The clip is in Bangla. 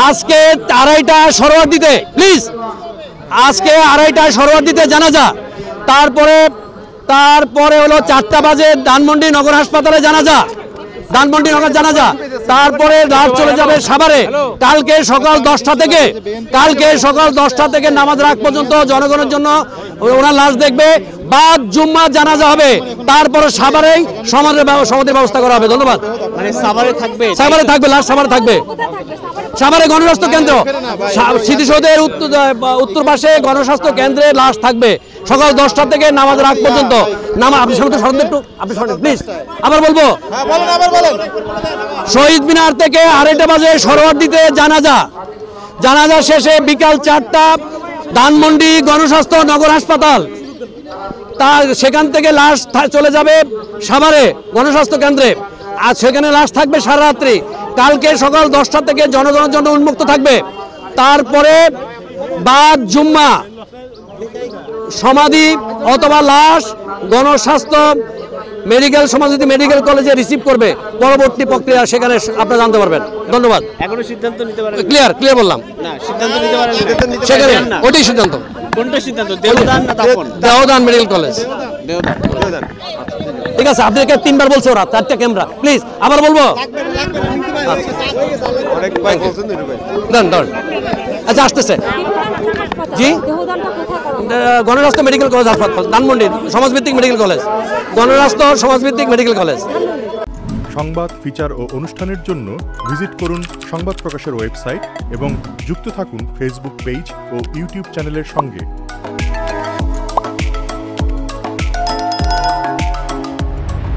আজকে 2:30টায় সরোয়ার দিতে প্লিজ, আজকে 2:30টায় সরোয়ার দিতে জানাজা। তারপরে হলো 4টা বাজে ধানমন্ডি নগর হাসপাতালে জানাজা, ধানমন্ডি নগর জানাজা। তারপরে রাত চলে যাবে সাভারে। কালকে সকাল 10টা থেকে নামাজ রাত পর্যন্ত জনগণের জন্য ওনার লাশ দেখবে। বাদ জুম্মা জানাজা হবে, তারপরে সাভারেই সমাধির ব্যবস্থা করা হবে। ধন্যবাদ। মানে সাভারে থাকবে, লাশ সাভারে থাকবে। সাভারে গণস্বাস্থ্য কেন্দ্র, স্মৃতিসৌধের উত্তর পাশে গণস্বাস্থ্য কেন্দ্রে লাশ থাকবে সকাল 10টা থেকে নামাজ রাত পর্যন্ত। আপনি প্লিজ আবার বলবো, শহীদ মিনার থেকে 2:30 বাজে সরোয়ার দিতে জানাজা শেষে বিকাল 4টা ধানমন্ডি গণস্বাস্থ্য নগর হাসপাতাল। সেখান থেকে লাশ চলে যাবে সাভারে গণস্বাস্থ্য কেন্দ্রে, আর সেখানে লাশ থাকবে সারা রাত্রি। কালকে সকাল 10টা থেকে জনগণের জন্য উন্মুক্ত থাকবে। তারপরে বাদ জুম্মা সমাধি অথবা লাশ গণস্বাস্থ্য মেডিকেল কলেজে রিসিভ করবে। পরবর্তী প্রক্রিয়া সেখানে আপনারা জানতে পারবেন। ধন্যবাদ। এখনো সিদ্ধান্ত নিতে পারেন? ক্লিয়ার বললাম। না, সিদ্ধান্ত নিতে পারেন সেখানে ওইটাই সিদ্ধান্ত। কোনটা সিদ্ধান্ত? দেওদান না দাফন? দেওদান মেডিকেল কলেজ। দেওদান। ঠিক আছে, আপনাদেরকে 3বার বলছে ওরা, 4টা ক্যামেরা। প্লিজ আবার বলবো। আচ্ছা আসতেছে। জি, গণস্বাস্থ্য মেডিকেল কলেজ হাসপাতাল, ধানমন্ডি সমাজভিত্তিক মেডিকেল কলেজ, গণস্বাস্থ্য সমাজভিত্তিক মেডিকেল কলেজ। সংবাদ, ফিচার ও অনুষ্ঠানের জন্য ভিজিট করুন সংবাদ প্রকাশের ওয়েবসাইট এবং যুক্ত থাকুন ফেসবুক পেজ ও ইউটিউব চ্যানেলের সঙ্গে।